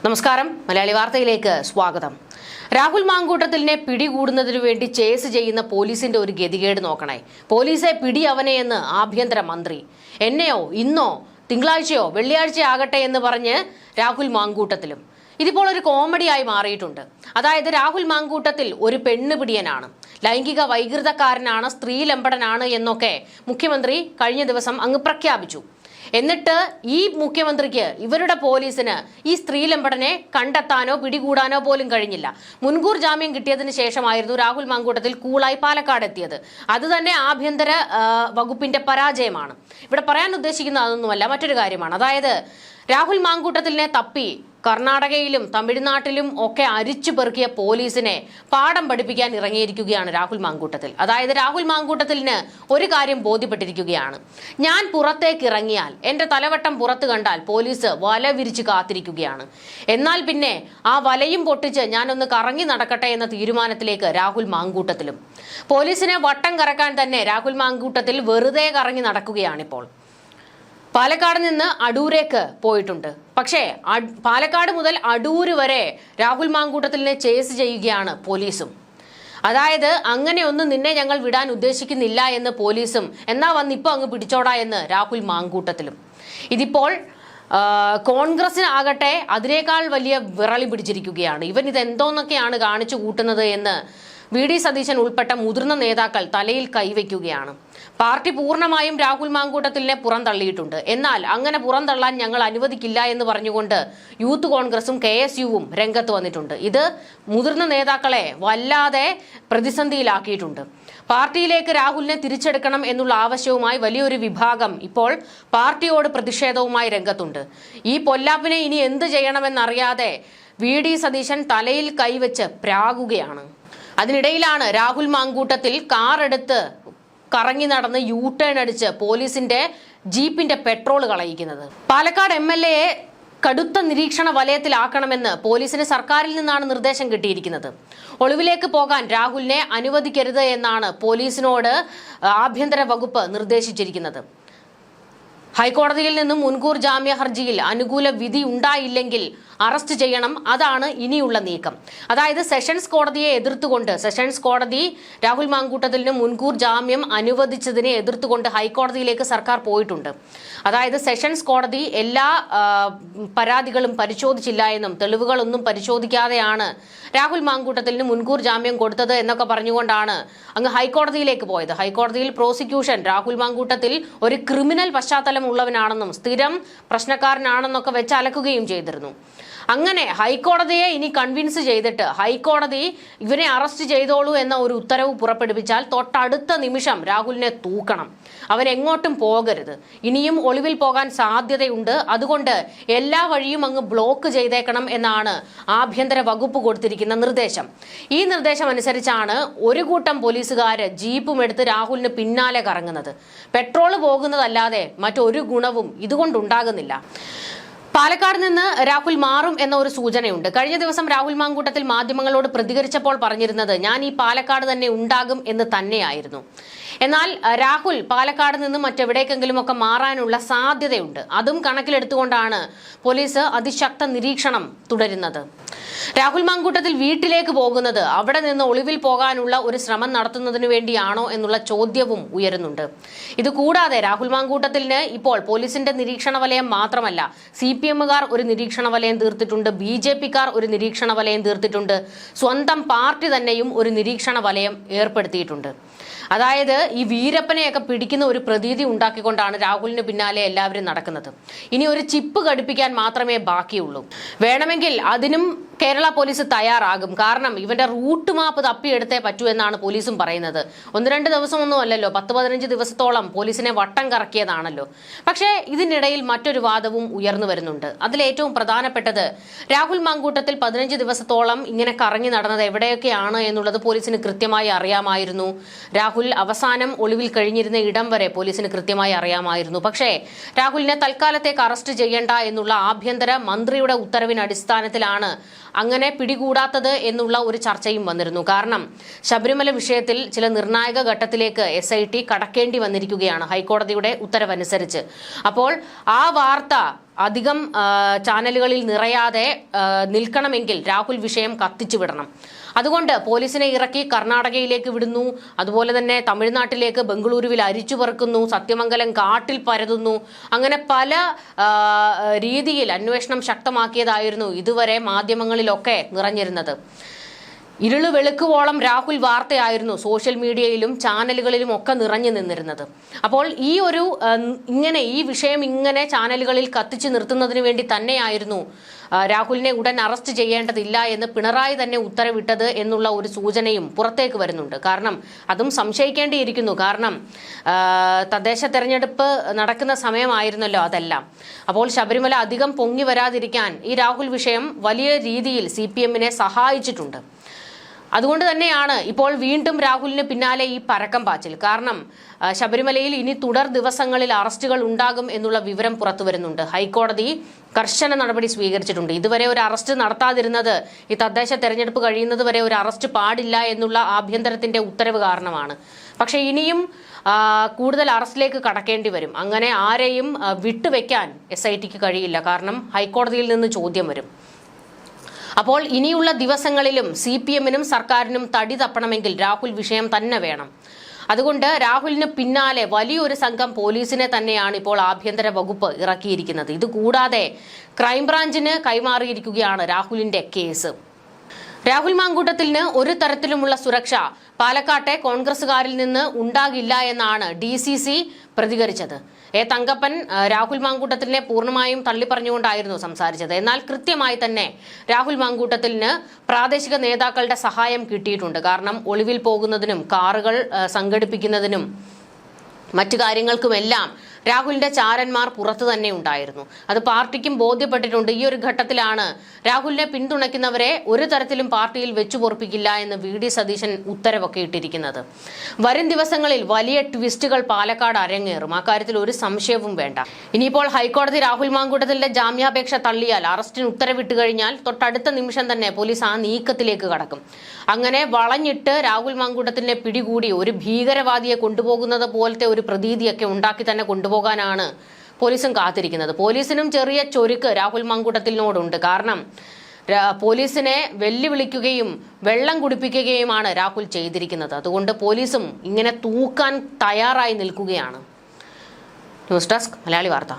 നമസ്കാരം, മലയാളി വാർത്തയിലേക്ക് സ്വാഗതം. രാഹുൽ മാങ്കൂട്ടത്തിലിനെ പിടികൂടുന്നതിനു വേണ്ടി ചേസ് ചെയ്യുന്ന പോലീസിന്റെ ഒരു ഗതികേട് നോക്കണേ. പോലീസെ പിടി അവനെ എന്ന് ആഭ്യന്തര മന്ത്രി. എന്നെയോ ഇന്നോ തിങ്കളാഴ്ചയോ വെള്ളിയാഴ്ചയോ ആകട്ടെ എന്ന് പറഞ്ഞ് രാഹുൽ മാങ്കൂട്ടത്തിലും. ഇതിപ്പോൾ ഒരു കോമഡിയായി മാറിയിട്ടുണ്ട്. അതായത് രാഹുൽ മാങ്കൂട്ടത്തിൽ ഒരു പെണ്ണുപിടിയനാണ്, ലൈംഗിക വൈകൃതക്കാരനാണ്, സ്ത്രീലമ്പടനാണ് എന്നൊക്കെ മുഖ്യമന്ത്രി കഴിഞ്ഞ ദിവസം അങ്ങ് പ്രഖ്യാപിച്ചു. എന്നിട്ട് ഈ മുഖ്യമന്ത്രിക്ക്, ഇവരുടെ പോലീസിന് ഈ സ്ത്രീലമ്പടനെ കണ്ടെത്താനോ പിടികൂടാനോ പോലും കഴിഞ്ഞില്ല. മുൻകൂർ ജാമ്യം കിട്ടിയതിന് ശേഷമായിരുന്നു രാഹുൽ മാങ്കൂട്ടത്തിൽ കൂളായി പാലക്കാട് എത്തിയത്. അത് തന്നെ ആഭ്യന്തര വകുപ്പിന്റെ പരാജയമാണ്. ഇവിടെ പറയാൻ ഉദ്ദേശിക്കുന്ന അതൊന്നുമല്ല, മറ്റൊരു കാര്യമാണ്. അതായത് രാഹുൽ മാങ്കൂട്ടത്തിലിനെ തപ്പി കർണാടകയിലും തമിഴ്നാട്ടിലും ഒക്കെ അരിച്ചു പെറുക്കിയ പോലീസിനെ പാഠം പഠിപ്പിക്കാൻ ഇറങ്ങിയിരിക്കുകയാണ് രാഹുൽ മാങ്കൂട്ടത്തിൽ. അതായത് രാഹുൽ മാങ്കൂട്ടത്തിലിന് ഒരു കാര്യം ബോധ്യപ്പെട്ടിരിക്കുകയാണ്. ഞാൻ പുറത്തേക്ക് ഇറങ്ങിയാൽ, എന്റെ തലവട്ടം പുറത്ത് കണ്ടാൽ പോലീസ് വല വിരിച്ച് കാത്തിരിക്കുകയാണ്. എന്നാൽ പിന്നെ ആ വലയും പൊട്ടിച്ച് ഞാനൊന്ന് കറങ്ങി നടക്കട്ടെ എന്ന തീരുമാനത്തിലേക്ക് രാഹുൽ മാങ്കൂട്ടത്തിലും. പോലീസിനെ വട്ടം കറക്കാൻ തന്നെ രാഹുൽ മാങ്കൂട്ടത്തിൽ വെറുതെ കറങ്ങി നടക്കുകയാണിപ്പോൾ. പാലക്കാട് നിന്ന് അടൂരേക്ക് പോയിട്ടുണ്ട്. പക്ഷേ പാലക്കാട് മുതൽ അടൂര് വരെ രാഹുൽ മാങ്കൂട്ടത്തിലിനെ ചേസ് ചെയ്യുകയാണ് പോലീസും. അതായത് അങ്ങനെയൊന്നും നിന്നെ ഞങ്ങൾ വിടാൻ ഉദ്ദേശിക്കുന്നില്ല എന്ന് പോലീസും, എന്നാ വന്നിപ്പോ അങ്ങ് പിടിച്ചോടാ എന്ന് രാഹുൽ മാങ്കൂട്ടത്തിലും. ഇതിപ്പോൾ കോൺഗ്രസിനാകട്ടെ അതിനേക്കാൾ വലിയ വിറളി പിടിച്ചിരിക്കുകയാണ്. ഇവൻ ഇതെന്തോന്നൊക്കെയാണ് കാണിച്ചു കൂട്ടുന്നത് എന്ന് വി ഡി സതീശൻ ഉൾപ്പെട്ട മുതിർന്ന നേതാക്കൾ തലയിൽ കൈവയ്ക്കുകയാണ്. പാർട്ടി പൂർണ്ണമായും രാഹുൽ മാങ്കൂട്ടത്തിലിനെ പുറന്തള്ളിയിട്ടുണ്ട്. എന്നാൽ അങ്ങനെ പുറന്തള്ളാൻ ഞങ്ങൾ അനുവദിക്കില്ല എന്ന് പറഞ്ഞുകൊണ്ട് യൂത്ത് കോൺഗ്രസും KSUവും രംഗത്ത് വന്നിട്ടുണ്ട്. ഇത് മുതിർന്ന നേതാക്കളെ വല്ലാതെ പ്രതിസന്ധിയിലാക്കിയിട്ടുണ്ട്. പാർട്ടിയിലേക്ക് രാഹുലിനെ തിരിച്ചെടുക്കണം എന്നുള്ള ആവശ്യവുമായി വലിയൊരു വിഭാഗം ഇപ്പോൾ പാർട്ടിയോട് പ്രതിഷേധവുമായി രംഗത്തുണ്ട്. ഈ പൊല്ലാപ്പിനെ ഇനി എന്ത് ചെയ്യണമെന്നറിയാതെ വി ഡി സതീശൻ തലയിൽ കൈവച്ച് പ്രാകുകയാണ്. അതിനിടയിലാണ് രാഹുൽ മാങ്കൂട്ടത്തിൽ കാർ എടുത്ത് കറങ്ങി നടന്ന് യൂട്ടേൺ അടിച്ച് പോലീസിന്റെ ജീപ്പിന്റെ പെട്രോൾ കളയിക്കുന്നത്. പാലക്കാട് MLA കടുത്ത നിരീക്ഷണ വലയത്തിലാക്കണമെന്ന് പോലീസിന് സർക്കാരിൽ നിന്നാണ് നിർദ്ദേശം കിട്ടിയിരിക്കുന്നത്. ഒളിവിലേക്ക് പോകാൻ രാഹുലിനെ അനുവദിക്കരുത് എന്നാണ് പോലീസിനോട് ആഭ്യന്തര വകുപ്പ് നിർദ്ദേശിച്ചിരിക്കുന്നത്. ഹൈക്കോടതിയിൽ നിന്നും മുൻകൂർ ജാമ്യ ഹർജിയിൽ അനുകൂല വിധി ഉണ്ടായില്ലെങ്കിൽ അറസ്റ്റ് ചെയ്യണം. അതാണ് ഇനിയുള്ള നീക്കം. അതായത് സെഷൻസ് കോടതിയെ എതിർത്തുകൊണ്ട്, സെഷൻസ് കോടതി രാഹുൽ മാങ്കൂട്ടത്തിലിന് മുൻകൂർ ജാമ്യം അനുവദിച്ചതിനെ എതിർത്തുകൊണ്ട് ഹൈക്കോടതിയിലേക്ക് സർക്കാർ പോയിട്ടുണ്ട്. അതായത് സെഷൻസ് കോടതി എല്ലാ പരാതികളും പരിശോധിച്ചില്ല എന്നും തെളിവുകളൊന്നും പരിശോധിക്കാതെയാണ് രാഹുൽ മാങ്കൂട്ടത്തിലിന് മുൻകൂർ ജാമ്യം കൊടുത്തത് എന്നൊക്കെ പറഞ്ഞുകൊണ്ടാണ് അങ്ങ് ഹൈക്കോടതിയിലേക്ക് പോയത്. ഹൈക്കോടതിയിൽ പ്രോസിക്യൂഷൻ രാഹുൽ മാങ്കൂട്ടത്തിൽ ഒരു ക്രിമിനൽ പശ്ചാത്തലം ഉള്ളവനാണെന്നും സ്ഥിരം പ്രശ്നക്കാരനാണെന്നൊക്കെ വെച്ച് അലക്കുകയും ചെയ്തിരുന്നു. അങ്ങനെ ഹൈക്കോടതിയെ ഇനി കൺവിൻസ് ചെയ്തിട്ട് ഹൈക്കോടതി ഇവനെ അറസ്റ്റ് ചെയ്തോളൂ എന്ന ഒരു ഉത്തരവ് പുറപ്പെടുവിച്ചാൽ തൊട്ടടുത്ത നിമിഷം രാഹുലിനെ തൂക്കണം. അവൻ എങ്ങോട്ടും പോകരുത്. ഇനിയും ഒളിവിൽ പോകാൻ സാധ്യതയുണ്ട്. അതുകൊണ്ട് എല്ലാ വഴിയും അങ്ങ് ബ്ലോക്ക് ചെയ്തേക്കണം എന്നാണ് ആഭ്യന്തര വകുപ്പ് കൊടുത്തിരിക്കുന്ന നിർദ്ദേശം. ഈ നിർദ്ദേശം അനുസരിച്ചാണ് ഒരു കൂട്ടം പോലീസുകാര് ജീപ്പും എടുത്ത് രാഹുലിന് പിന്നാലെ കറങ്ങുന്നത്. പെട്രോൾ പോകുന്നതല്ലാതെ മറ്റൊരു ഗുണവും ഇതുകൊണ്ടുണ്ടാകുന്നില്ല. പാലക്കാട് നിന്ന് രാഹുൽ മാറും എന്ന ഒരു സൂചനയുണ്ട്. കഴിഞ്ഞ ദിവസം രാഹുൽ മാങ്കൂട്ടത്തിൽ മാധ്യമങ്ങളോട് പ്രതികരിച്ചപ്പോൾ പറഞ്ഞിരുന്നത് ഞാൻ ഈ പാലക്കാട് തന്നെ ഉണ്ടാകും എന്ന് തന്നെയായിരുന്നു. എന്നാൽ രാഹുൽ പാലക്കാട് നിന്ന് മറ്റെവിടേക്കെങ്കിലും ഒക്കെ മാറാനുള്ള സാധ്യതയുണ്ട്. അതും കണക്കിലെടുത്തുകൊണ്ടാണ് പോലീസ് അതിശക്ത നിരീക്ഷണം തുടരുന്നത്. രാഹുൽ മാങ്കൂട്ടത്തിൽ വീട്ടിലേക്ക് പോകുന്നത് അവിടെ നിന്ന് ഒളിവിൽ പോകാനുള്ള ഒരു ശ്രമം നടത്തുന്നതിന് വേണ്ടിയാണോ എന്നുള്ള ചോദ്യവും ഉയരുന്നുണ്ട്. ഇത് കൂടാതെ രാഹുൽ മാങ്കൂട്ടത്തിലിന് ഇപ്പോൾ പോലീസിന്റെ നിരീക്ഷണ വലയം മാത്രമല്ല, CPM-കാർ ഒരു നിരീക്ഷണ വലയം തീർത്തിട്ടുണ്ട്, BJP-കാർ ഒരു നിരീക്ഷണ വലയം തീർത്തിട്ടുണ്ട്, സ്വന്തം പാർട്ടി തന്നെയും ഒരു നിരീക്ഷണ വലയം ഏർപ്പെടുത്തിയിട്ടുണ്ട്. അതായത് ഈ വീരപ്പനെയൊക്കെ പിടിക്കുന്ന ഒരു പ്രതീതി ഉണ്ടാക്കിക്കൊണ്ടാണ് രാഹുലിന് പിന്നാലെ എല്ലാവരും നടക്കുന്നത്. ഇനി ഒരു ചിപ്പ് ഘടിപ്പിക്കാൻ മാത്രമേ ബാക്കിയുള്ളൂ. വേണമെങ്കിൽ അതിനും കേരള പോലീസ് തയ്യാറാകും. കാരണം ഇവന്റെ റൂട്ട് മാപ്പ് തപ്പിയെടുത്തേ പറ്റൂ എന്നാണ് പോലീസും പറയുന്നത്. 1-2 ദിവസമൊന്നും അല്ലല്ലോ, 10-15 ദിവസത്തോളം പോലീസിനെ വട്ടം കറക്കിയതാണല്ലോ. പക്ഷേ ഇതിനിടയിൽ മറ്റൊരു വാദവും ഉയർന്നു വരുന്നുണ്ട്. അതിലേറ്റവും പ്രധാനപ്പെട്ടത് രാഹുൽ മാങ്കൂട്ടത്തിൽ 15 ദിവസത്തോളം ഇങ്ങനെ കറങ്ങി നടന്നത് എവിടെയൊക്കെയാണ് എന്നുള്ളത് പോലീസിന് കൃത്യമായി അറിയാമായിരുന്നു. രാഹുൽ അവസാനം ഒളിവിൽ കഴിഞ്ഞിരുന്ന ഇടം വരെ പോലീസിന് കൃത്യമായി അറിയാമായിരുന്നു. പക്ഷേ രാഹുലിനെ തൽക്കാലത്തേക്ക് അറസ്റ്റ് ചെയ്യേണ്ട എന്നുള്ള ആഭ്യന്തര മന്ത്രിയുടെ ഉത്തരവിന് അടിസ്ഥാനത്തിലാണ് അങ്ങനെ പിടികൂടാത്തത് എന്നുള്ള ഒരു ചർച്ചയും വന്നിരുന്നു. കാരണം ശബരിമല വിഷയത്തിൽ ചില നിർണായക ഘട്ടത്തിലേക്ക് SIT കടക്കേണ്ടി വന്നിരിക്കുകയാണ് ഹൈക്കോടതിയുടെ ഉത്തരവനുസരിച്ച്. അപ്പോൾ ആ വാർത്ത അധികം ചാനലുകളിൽ നിറയാതെ നിൽക്കണമെങ്കിൽ രാഹുൽ വിഷയം കത്തിച്ചു വിടണം. അതുകൊണ്ട് പോലീസിനെ ഇറക്കി കർണാടകയിലേക്ക് വിടുന്നു, അതുപോലെ തന്നെ തമിഴ്നാട്ടിലേക്ക് ബംഗളൂരുവിൽ അരിച്ചു പറക്കുന്നു, സത്യമംഗലം കാട്ടിൽ പരതുന്നു. അങ്ങനെ പല രീതിയിൽ അന്വേഷണം ശക്തമാക്കിയതായിരുന്നു ഇതുവരെ മാധ്യമങ്ങളിലൊക്കെ നിറഞ്ഞിരുന്നത്. ഇരുള് വെളുക്കുവോളം രാഹുൽ വാർത്തയായിരുന്നു സോഷ്യൽ മീഡിയയിലും ചാനലുകളിലും ഒക്കെ നിറഞ്ഞു നിന്നിരുന്നത്. അപ്പോൾ ഈ വിഷയം ഇങ്ങനെ ചാനലുകളിൽ കത്തിച്ചു നിർത്തുന്നതിന് വേണ്ടി തന്നെയായിരുന്നു രാഹുലിനെ ഉടൻ അറസ്റ്റ് ചെയ്യേണ്ടതില്ല എന്ന് പിണറായി തന്നെ ഉത്തരവിട്ടത് എന്നുള്ള ഒരു സൂചനയും പുറത്തേക്ക് വരുന്നുണ്ട്. കാരണം അതും സംശയിക്കേണ്ടിയിരിക്കുന്നു. കാരണം തദ്ദേശ തെരഞ്ഞെടുപ്പ് നടക്കുന്ന സമയമായിരുന്നല്ലോ അതെല്ലാം. അപ്പോൾ ശബരിമല അധികം പൊങ്ങി വരാതിരിക്കാൻ ഈ രാഹുൽ വിഷയം വലിയ രീതിയിൽ CPM-നെ സഹായിച്ചിട്ടുണ്ട്. അതുകൊണ്ട് തന്നെയാണ് ഇപ്പോൾ വീണ്ടും രാഹുലിന് പിന്നാലെ ഈ പരക്കം പാച്ചിൽ. കാരണം ശബരിമലയിൽ ഇനി തുടർ ദിവസങ്ങളിൽ അറസ്റ്റുകൾ ഉണ്ടാകും എന്നുള്ള വിവരം പുറത്തു വരുന്നുണ്ട്. ഹൈക്കോടതി കർശന നടപടി സ്വീകരിച്ചിട്ടുണ്ട്. ഇതുവരെ ഒരു അറസ്റ്റ് നടത്താതിരുന്നത് ഈ തദ്ദേശ തെരഞ്ഞെടുപ്പ് കഴിയുന്നത് വരെ ഒരു അറസ്റ്റ് പാടില്ല എന്നുള്ള ആഭ്യന്തരത്തിന്റെ ഉത്തരവ് കാരണമാണ്. പക്ഷെ ഇനിയും കൂടുതൽ അറസ്റ്റിലേക്ക് കടക്കേണ്ടി വരും. അങ്ങനെ ആരെയും വിട്ടുവെക്കാൻ SITക്ക് കഴിയില്ല. കാരണം ഹൈക്കോടതിയിൽ നിന്ന് ചോദ്യം വരും. അപ്പോൾ ഇനിയുള്ള ദിവസങ്ങളിലും CPM-നും സർക്കാരിനും തടി തപ്പണമെങ്കിൽ രാഹുൽ വിഷയം തന്നെ വേണം. അതുകൊണ്ട് രാഹുലിന് പിന്നാലെ വലിയൊരു സംഘം പോലീസിനെ തന്നെയാണ് ഇപ്പോൾ ആഭ്യന്തര വകുപ്പ് ഇറക്കിയിരിക്കുന്നത്. ഇതുകൂടാതെ ക്രൈംബ്രാഞ്ചിന് കൈമാറിയിരിക്കുകയാണ് രാഹുലിന്റെ കേസ്. രാഹുൽ മാങ്കൂട്ടത്തിന് ഒരു തരത്തിലുമുള്ള സുരക്ഷ പാലക്കാട്ടെ കോൺഗ്രസുകാരിൽ നിന്ന് ഉണ്ടാകില്ല എന്നാണ് DCC പ്രതികരിച്ചത്. തങ്കപ്പൻ രാഹുൽ മാങ്കൂട്ടത്തിനെ പൂർണ്ണമായും തള്ളിപ്പറഞ്ഞുകൊണ്ടായിരുന്നു സംസാരിച്ചത്. എന്നാൽ കൃത്യമായി തന്നെ രാഹുൽ മാങ്കൂട്ടത്തിന് പ്രാദേശിക നേതാക്കളുടെ സഹായം കിട്ടിയിട്ടുണ്ട്. കാരണം ഒളിവിൽ പോകുന്നതിനും കാറുകൾ സംഘടിപ്പിക്കുന്നതിനും മറ്റു കാര്യങ്ങൾക്കുമെല്ലാം രാഹുലിന്റെ ചാരന്മാർ പുറത്തു തന്നെ ഉണ്ടായിരുന്നു. അത് പാർട്ടിക്കും ബോധ്യപ്പെട്ടിട്ടുണ്ട്. ഈ ഒരു ഘട്ടത്തിലാണ് രാഹുലിനെ പിന്തുണയ്ക്കുന്നവരെ ഒരു തരത്തിലും പാർട്ടിയിൽ വെച്ചു പൊറപ്പിക്കില്ല എന്ന് VD സതീശൻ ഉത്തരവൊക്കെ ഇട്ടിരിക്കുന്നത്. വരും ദിവസങ്ങളിൽ വലിയ ട്വിസ്റ്റുകൾ പാലക്കാട് അരങ്ങേറും. അക്കാര്യത്തിൽ ഒരു സംശയവും വേണ്ട. ഇനിയിപ്പോൾ ഹൈക്കോടതി രാഹുൽ മാങ്കൂട്ടത്തിന്റെ ജാമ്യാപേക്ഷ തള്ളിയാൽ, അറസ്റ്റിന് ഉത്തരവിട്ട് കഴിഞ്ഞാൽ തൊട്ടടുത്ത നിമിഷം തന്നെ പോലീസ് ആ നീക്കത്തിലേക്ക് കടക്കും. അങ്ങനെ വളഞ്ഞിട്ട് രാഹുൽ മാങ്കൂട്ടത്തിനെ പിടികൂടി ഒരു ഭീകരവാദിയെ കൊണ്ടുപോകുന്നത് പോലത്തെ ഒരു പ്രതീതിയൊക്കെ ഉണ്ടാക്കി തന്നെ കൊണ്ടുപോകാനാണ് പോലീസും കാത്തിരിക്കുന്നത്. പോലീസിനും ചെറിയ ചൊരുക്ക് രാഹുൽ മാങ്കൂട്ടത്തിനോടുണ്ട്. കാരണം പോലീസിനെ വെല്ലുവിളിക്കുകയും വെള്ളം കുടിപ്പിക്കുകയുമാണ് രാഹുൽ ചെയ്തിരിക്കുന്നത്. അതുകൊണ്ട് പോലീസും ഇങ്ങനെ തൂക്കാൻ തയ്യാറായി നിൽക്കുകയാണ്. ന്യൂസ് ഡെസ്ക് മലയാളി വാർത്ത.